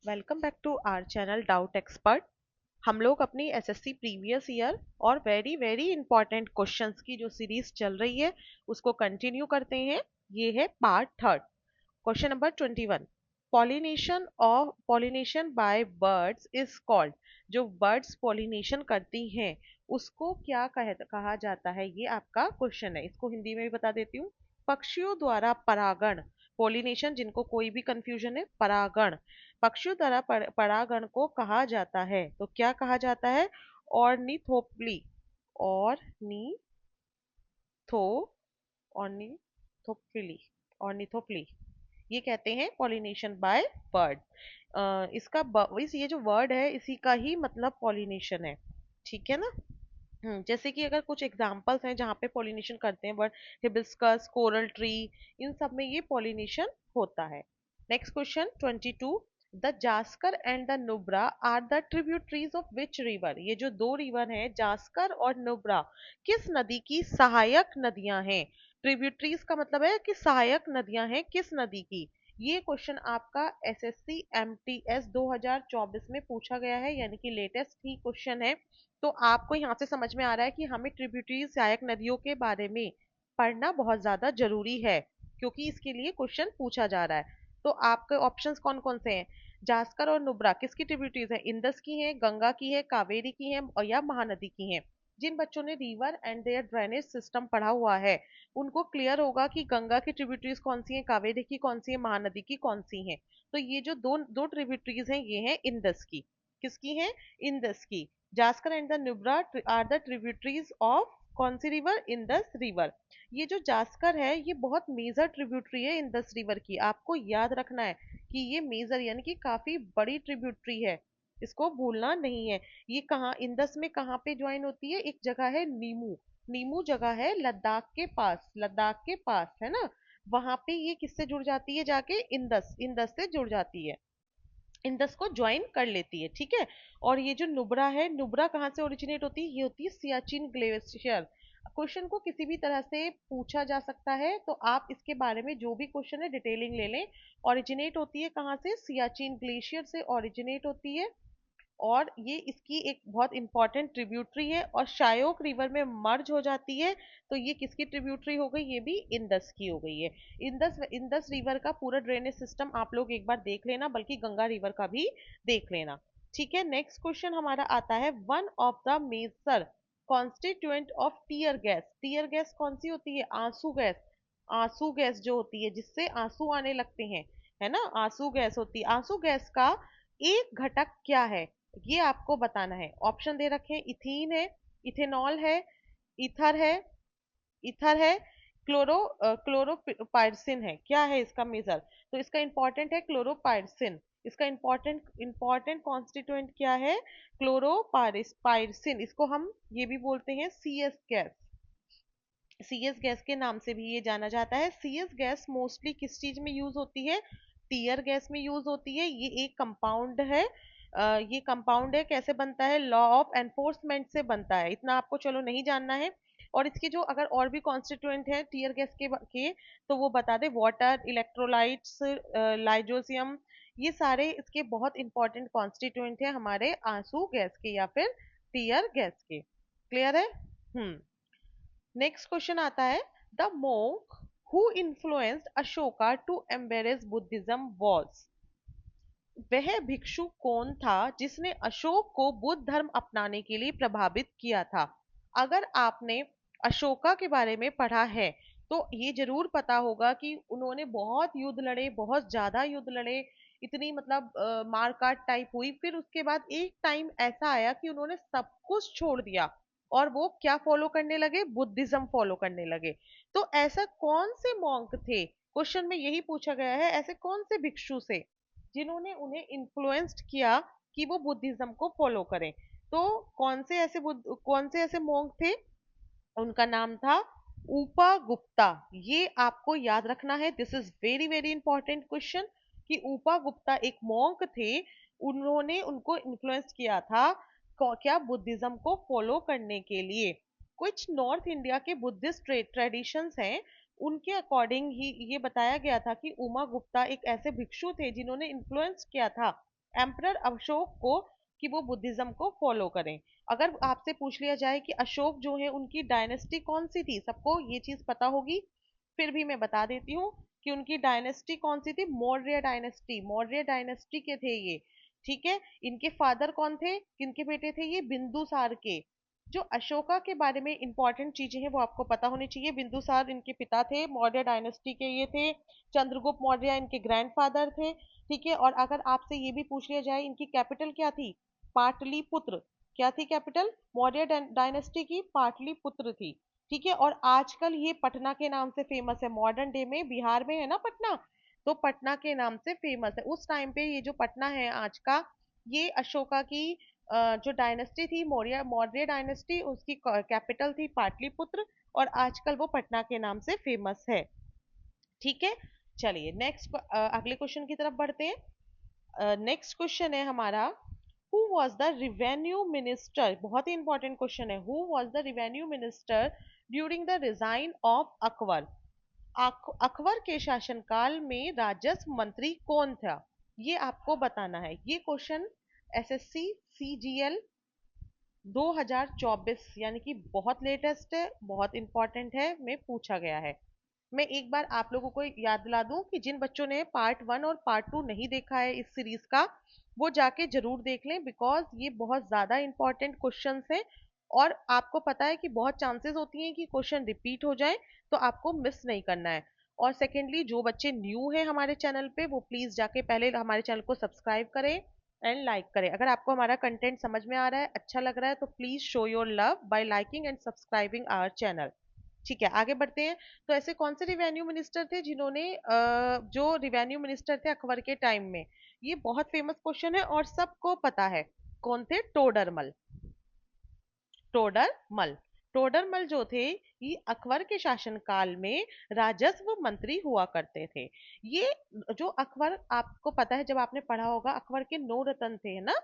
Welcome back to our channel doubt expert. हम लोग अपनी एसएससी प्रीवियस ईयर और वेरी वेरी इंपॉर्टेंट क्वेश्चंस की जो सीरीज चल रही है उसको कंटिन्यू करते हैं। ये है part third. Question number 21। Pollination by birds is called. जो बर्ड्स पॉलिनेशन करती हैं उसको क्या कहा जाता है, ये आपका क्वेश्चन है। इसको हिंदी में भी बता देती हूँ। पक्षियों द्वारा परागण, पॉलिनेशन, जिनको कोई भी कंफ्यूजन है, परागण, पक्षियों द्वारा परागण को कहा जाता है। तो क्या कहा जाता है? ऑर्निथोप्ली, ऑर्निथो ऑर्निथोप्ली ऑर्निथोप्ली, ये कहते हैं पॉलिनेशन बाय बर्ड। ये जो वर्ड है इसी का ही मतलब पॉलिनेशन है। ठीक है ना। जैसे कि अगर कुछ एग्जांपल्स हैं जहाँ पे पॉलिनेशन करते हैं बर्ड, हिबिस्कस, कोरल ट्री, इन सब में ये पॉलिनेशन होता है। Next question 22। The Zanskar and the Nubra are the tributaries of which river. ये जो दो रिवर हैं जास्कर और नुब्रा, किस नदी की सहायक नदियां हैं? ट्रिब्यूटरीज का मतलब है कि सहायक नदियां हैं किस नदी की। ये क्वेश्चन आपका एसएससी एमटीएस 2024 में पूछा गया है, यानी कि लेटेस्ट ही क्वेश्चन है। तो आपको यहाँ से समझ में आ रहा है कि हमें ट्रिब्यूटरीज सहायक नदियों के बारे में पढ़ना बहुत ज्यादा जरूरी है, क्योंकि इसके लिए क्वेश्चन पूछा जा रहा है। तो आपके ऑप्शंस कौन कौन से हैं? जास्कर और नुब्रा किसकी ट्रिब्यूटरीज है? इंदस की है, गंगा की है, कावेरी की है, और या महानदी की है। जिन बच्चों ने river and their drainage system पढ़ा हुआ है उनको क्लियर होगा कि गंगा की ट्रिब्यूटरीज कौन सी है, कावेरी की कौन सी है, महानदी की कौन सी है। तो ये जो दो दो ट्रिब्यूटरीज हैं ये हैं इंदस की। किसकी है? इंदस की। Zanskar and the Nubra are the tributaries of कौन सी रिवर? Indus river. ये जो जास्कर है ये बहुत मेजर ट्रिब्यूटरी है इंदस रिवर की। आपको याद रखना है कि ये मेजर यानी कि काफी बड़ी ट्रिब्यूटरी है, इसको भूलना नहीं है। ये कहाँ इंदस में कहाँ पे ज्वाइन होती है? एक जगह है नीमू, नीमू जगह है लद्दाख के पास, लद्दाख के पास है ना। वहां पे ये किससे जुड़ जाती है? जाके इंदस, इंदस से जुड़ जाती है, इंदस को ज्वाइन कर लेती है। ठीक है। और ये जो नुब्रा है, नुब्रा कहाँ से ओरिजिनेट होती है? ये होती है सियाचिन ग्लेशियर। क्वेश्चन को किसी भी तरह से पूछा जा सकता है, तो आप इसके बारे में जो भी क्वेश्चन है डिटेलिंग ले लें। ओरिजिनेट होती है कहाँ से? सियाचिन ग्लेशियर से ओरिजिनेट होती है। और ये इसकी एक बहुत इंपॉर्टेंट ट्रिब्यूटरी है और शायोक रिवर में मर्ज हो जाती है। तो ये किसकी ट्रिब्यूटरी हो गई? ये भी इंदस की हो गई है। इंदस इंदस रिवर का पूरा ड्रेनेज सिस्टम आप लोग एक बार देख लेना, बल्कि गंगा रिवर का भी देख लेना। ठीक है। नेक्स्ट क्वेश्चन हमारा आता है, one of the major constituent of tear gas. Tear gas कौन सी होती है? आंसू गैस। आंसू गैस जो होती है जिससे आंसू आने लगते हैं, है ना, आंसू गैस होती है। आंसू गैस का एक घटक क्या है? ये आपको बताना है। ऑप्शन दे रखे हैं, इथीन है, इथेनॉल है, ईथर है, ईथर है, क्लोरोपायरसिन है। क्या है इसका मेजर? तो इसका इंपॉर्टेंट है क्लोरोपायरसिन। इसका इंपॉर्टेंट इंपॉर्टेंट कॉन्स्टिट्यूएंट क्या है? क्लोरोपायरसिन। इसको हम ये भी बोलते हैं सीएस गैस। सीएस गैस के नाम से भी ये जाना जाता है। सीएस गैस मोस्टली किस चीज में यूज होती है? टीयर गैस में यूज होती है। ये एक कंपाउंड है। ये कंपाउंड है, कैसे बनता है? लॉ ऑफ एनफोर्समेंट से बनता है। इतना आपको चलो नहीं जानना है। और इसके जो अगर और भी कॉन्स्टिट्यूएंट है टीयर गैस के तो वो बता दे। वाटर, इलेक्ट्रोलाइट्स, लाइजोसियम, ये सारे इसके बहुत इंपॉर्टेंट कॉन्स्टिट्यूएंट है हमारे आंसू गैस के या फिर टीयर गैस के। क्लियर है? नेक्स्ट क्वेश्चन आता है, the monk who influenced Ashoka to embrace Buddhism was। वह भिक्षु कौन था जिसने अशोक को बुद्ध धर्म अपनाने के लिए प्रभावित किया था? अगर आपने अशोका के बारे में पढ़ा है तो ये जरूर पता होगा कि उन्होंने बहुत युद्ध लड़े, बहुत ज्यादा युद्ध लड़े, इतनी मतलब मारकाट टाइप हुई। फिर उसके बाद एक टाइम ऐसा आया कि उन्होंने सब कुछ छोड़ दिया और वो क्या फॉलो करने लगे? बुद्धिज्म फॉलो करने लगे। तो ऐसा कौन से मॉन्क थे? क्वेश्चन में यही पूछा गया है, ऐसे कौन से भिक्षु से जिन्होंने उन्हें इन्फ्लुएंस्ड किया कि वो बुद्धिज्म को फॉलो करें। तो कौन से ऐसे मोंक थे? उनका नाम था ऊपा गुप्ता। ये आपको याद रखना है। This is very very important question कि ऊपा गुप्ता एक मोंक थे, उन्होंने उनको इन्फ्लुएंस किया था क्या? बुद्धिज्म को फॉलो करने के लिए। कुछ नॉर्थ इंडिया के बुद्धिस्ट ट्रेडिशंस हैं, उनके अकॉर्डिंग ही ये बताया गया था कि उमा गुप्ता एक ऐसे भिक्षु थे जिन्होंने इन्फ्लुएंस किया था एम्परर अशोक को कि वो बुद्धिज्म को फॉलो करें। अगर आपसे पूछ लिया जाए कि अशोक जो है उनकी डायनेस्टी कौन सी थी, सबको ये चीज पता होगी, फिर भी मैं बता देती हूँ कि उनकी डायनेस्टी कौन सी थी, मौर्य डायनेस्टी, मौर्य डायनेस्टी के थे ये। ठीक है, इनके फादर कौन थे, किनके बेटे थे ये, बिंदुसार के। जो अशोका के बारे में इंपॉर्टेंट चीजें हैं वो आपको पता होनी चाहिए। बिंदुसार इनके पिता थे, मौर्य डायनेस्टी के ये थे। चंद्रगुप्त मौर्य इनके ग्रैंडफादर थे। ठीक है, और अगर आपसे ये भी पूछ लिया जाए इनकी कैपिटल क्या थी, पाटलिपुत्र। क्या थी कैपिटल, मौर्य डायनेस्टी की पाटलिपुत्र थी। ठीक है, और आजकल ये पटना के नाम से फेमस है, मॉडर्न डे में बिहार में है ना पटना, तो पटना के नाम से फेमस है। उस टाइम पे ये जो पटना है आज का, ये अशोका की जो डायनेस्टी थी, मौर्य मौर्य डायनेस्टी, उसकी कैपिटल थी पाटलिपुत्र, और आजकल वो पटना के नाम से फेमस है। ठीक है, चलिए नेक्स्ट अगले क्वेश्चन की तरफ बढ़ते हैं। नेक्स्ट क्वेश्चन है हमारा, who was the revenue minister, बहुत ही इंपॉर्टेंट क्वेश्चन है, who was the revenue minister during the resign of Akbar. Akbar के शासनकाल में राजस्व मंत्री कौन था, ये आपको बताना है। ये क्वेश्चन एसएससी सीजीएल 2024 यानी कि बहुत लेटेस्ट है, बहुत इंपॉर्टेंट है, में पूछा गया है। मैं एक बार आप लोगों को याद दिला दूं कि जिन बच्चों ने पार्ट 1 और पार्ट 2 नहीं देखा है इस सीरीज का, वो जाके जरूर देख लें, बिकॉज ये बहुत ज्यादा इंपॉर्टेंट क्वेश्चंस हैं। और आपको पता है कि बहुत चांसेस होती हैं कि क्वेश्चन रिपीट हो जाए, तो आपको मिस नहीं करना है। और सेकेंडली, जो बच्चे न्यू हैं हमारे चैनल पे, वो प्लीज जाके पहले हमारे चैनल को सब्सक्राइब करें एंड लाइक करें। अगर आपको हमारा कंटेंट समझ में आ रहा है, अच्छा लग रहा है, तो please show your love by liking and subscribing our channel. ठीक है, आगे बढ़ते हैं। तो ऐसे कौन से रिवेन्यू मिनिस्टर थे जिन्होंने जो रिवेन्यू मिनिस्टर थे अकबर के टाइम में, ये बहुत फेमस क्वेश्चन है और सबको पता है, कौन थे, टोडरमल। टोडरमल, टोडरमल जो थे, ये अकबर के शासनकाल में राजस्व मंत्री हुआ करते थे। ये जो अकबर, आपको पता है, जब आपने पढ़ा होगा, अकबर के 9 रत्न थे ना,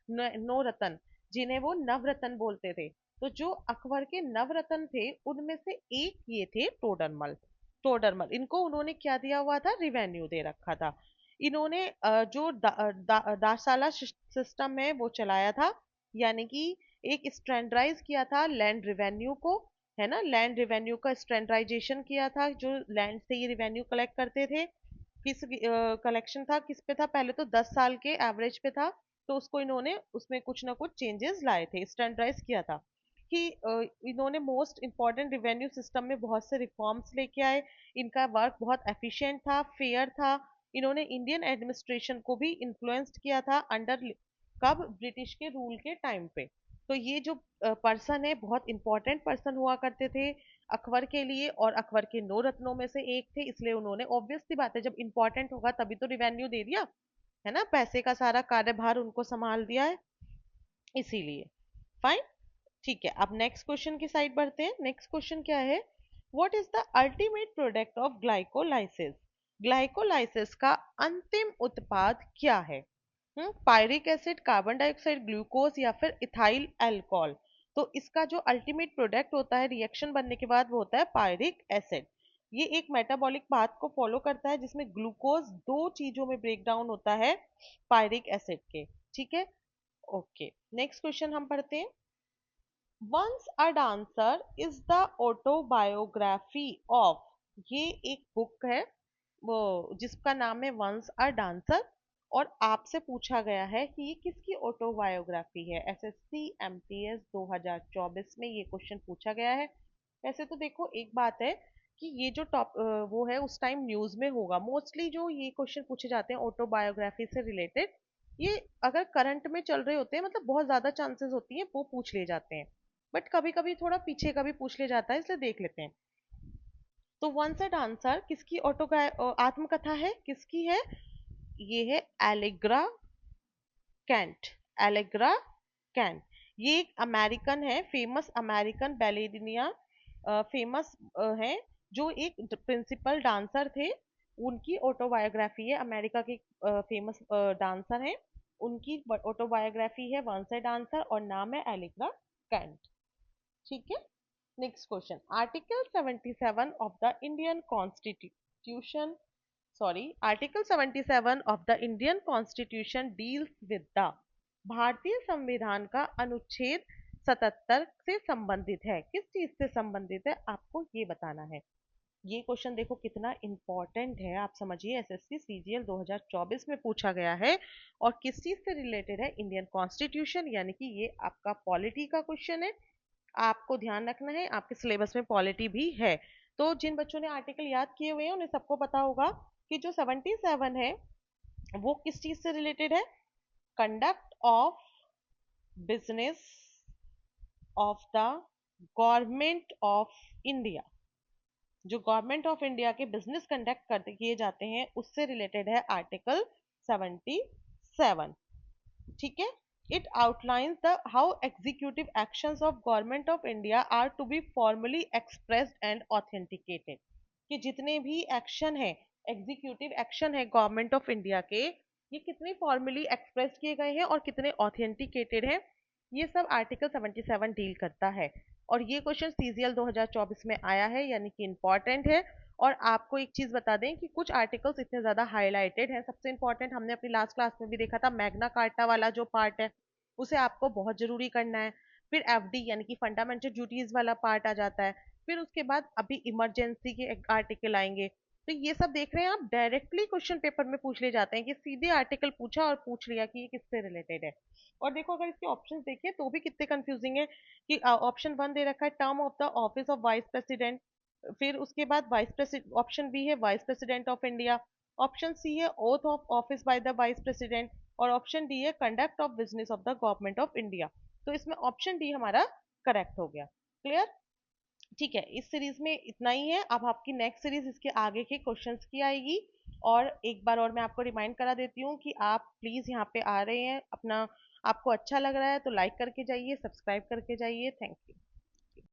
9 रत्न, जिन्हें वो नवरत्न बोलते थे। तो जो अकबर के नवरत्न थे उनमें से एक ये थे टोडरमल। टोडरमल, इनको उन्होंने क्या दिया हुआ था, रिवेन्यू दे रखा था। इन्होंने जो दासाला सिस्टम है वो चलाया था, यानी कि एक स्टैंडर्डाइज किया था लैंड रिवेन्यू को, है ना, लैंड रिवेन्यू का स्टैंडर्डाइजेशन किया था। जो लैंड से ये रिवेन्यू कलेक्ट करते थे, किस कलेक्शन था, किस पे था, पहले तो 10 साल के एवरेज पे था, तो उसको इन्होंने उसमें कुछ ना कुछ चेंजेस लाए थे, स्टैंडर्डाइज किया था। कि इन्होंने मोस्ट इंपॉर्टेंट रिवेन्यू सिस्टम में बहुत से रिफॉर्म्स लेके आए। इनका वर्क बहुत एफिशिएंट था, फेयर था। इन्होंने इंडियन एडमिनिस्ट्रेशन को भी इन्फ्लुएंस्ड किया था अंडर, कब, ब्रिटिश के रूल के टाइम पे। तो ये जो पर्सन है, बहुत इंपॉर्टेंट पर्सन हुआ करते थे अकबर के लिए, और अकबर के 9 रत्नों में से एक थे, इसलिए उन्होंने, ऑब्वियस सी बात है, जब इंपॉर्टेंट होगा तभी तो रिवेन्यू दे दिया, है ना, पैसे का सारा कार्यभार उनको संभाल दिया है, इसीलिए। फाइन, ठीक है, अब नेक्स्ट क्वेश्चन की साइड बढ़ते हैं। नेक्स्ट क्वेश्चन क्या है, what is the ultimate product of glycolysis. Glycolysis का अंतिम उत्पाद क्या है, pyruvic acid, carbon dioxide, glucose, या फिर इथाइल अल्कोहल। तो इसका जो अल्टीमेट प्रोडक्ट होता है रिएक्शन बनने के बाद, वो होता है पायरिक एसिड। ये एक मेटाबॉलिक पाथ को फॉलो करता है जिसमें ग्लूकोज 2 चीजों में ब्रेक डाउन होता है पायरिक एसिड के। ठीक है, ओके, नेक्स्ट क्वेश्चन हम पढ़ते हैं। Once a dancer is the autobiography of, ये एक बुक है वो जिसका नाम है वंस अ डांसर, और आपसे पूछा गया है कि ये किसकी ऑटोबायोग्राफी है। एसएससी एमटीएस 2024 में ये क्वेश्चन पूछा गया है। वैसे तो देखो, एक बात है कि ये जो टॉप वो है उस टाइम न्यूज में होगा, मोस्टली जो ये क्वेश्चन पूछे जाते हैं ऑटोबायोग्राफी से रिलेटेड, ये अगर करंट में चल रहे होते हैं, मतलब बहुत ज्यादा चांसेस होती है वो पूछ लिए जाते हैं, बट कभी कभी थोड़ा पीछे का भी पूछ लिया जाता है, इसलिए देख लेते हैं। तो वंस अ डांसर किसकी ऑटो आत्मकथा है, किसकी है, ये है एलेग्रा कैंट। एलेग्रा कैंट, ये एक अमेरिकन है, फेमस अमेरिकन बैलेरिनिया, फेमस है, जो एक प्रिंसिपल डांसर थे। उनकी ऑटोबायोग्राफी है, अमेरिका के फेमस डांसर हैं, उनकी ऑटोबायोग्राफी है वंस अ डांसर, और नाम है एलेग्रा कैंट। ठीक है, next question, article 77 of the Indian constitution, sorry, article 77 of the Indian constitution deals with the, भारतीय संविधान का अनुच्छेद 77 से संबंधित है। किस चीज से संबंधित है आपको ये बताना है। ये क्वेश्चन देखो कितना इंपॉर्टेंट है, आप समझिए एसएससी सीजीएल 2024 में पूछा गया है। और किस चीज से रिलेटेड है, इंडियन कॉन्स्टिट्यूशन, यानी कि ये आपका पॉलिटी का क्वेश्चन है। आपको ध्यान रखना है आपके सिलेबस में पॉलिटी भी है। तो जिन बच्चों ने आर्टिकल याद किए हुए हैं उन्हें सबको पता होगा कि जो 77 है वो किस चीज से रिलेटेड है, conduct of business of the government of India. जो गवर्नमेंट ऑफ इंडिया के बिजनेस कंडक्ट करते किए जाते हैं उससे रिलेटेड है आर्टिकल 77। ठीक है। It outlines the how executive actions of government of India are to be formally expressed and authenticated, कि जितने भी एक्शन है, एग्जीक्यूटिव एक्शन है गवर्नमेंट ऑफ इंडिया के, ये कितने फॉर्मली एक्सप्रेस किए गए हैं और कितने ऑथेंटिकेटेड हैं, ये सब आर्टिकल 77 डील करता है। और ये क्वेश्चन सीजीएल 2024 में आया है, यानी कि इंपॉर्टेंट है। और आपको एक चीज बता दें कि कुछ आर्टिकल्स इतने ज्यादा हाईलाइटेड हैं, सबसे इंपॉर्टेंट हमने अपनी लास्ट क्लास में भी देखा था, मैग्ना कार्टा वाला जो पार्ट है उसे आपको बहुत जरूरी करना है। फिर एफडी यानी कि फंडामेंटल ड्यूटीज वाला पार्ट आ जाता है। फिर उसके बाद अभी इमरजेंसी के आर्टिकल आएंगे। तो ये सब देख रहे हैं आप, डायरेक्टली क्वेश्चन पेपर में पूछ ले जाते हैं कि सीधे आर्टिकल पूछा और पूछ लिया कि ये किससे रिलेटेड है। और देखो अगर इसके ऑप्शंस देखें तो भी कितने कंफ्यूजिंग है कि ऑप्शन 1 दे रखा है term of the office of vice president, फिर उसके बाद वाइस प्रेसिडेंट, ऑप्शन बी है vice president of India, option C है oath of office by the vice president, और ऑप्शन डी है conduct of business of the government of India. तो इसमें option D हमारा करेक्ट हो गया। क्लियर। ठीक है, इस सीरीज में इतना ही है। अब आपकी नेक्स्ट सीरीज इसके आगे के क्वेश्चंस की आएगी। और एक बार और मैं आपको रिमाइंड करा देती हूँ कि आप प्लीज यहाँ पे आ रहे हैं, अपना आपको अच्छा लग रहा है तो लाइक करके जाइए, सब्सक्राइब करके जाइए। Thank you.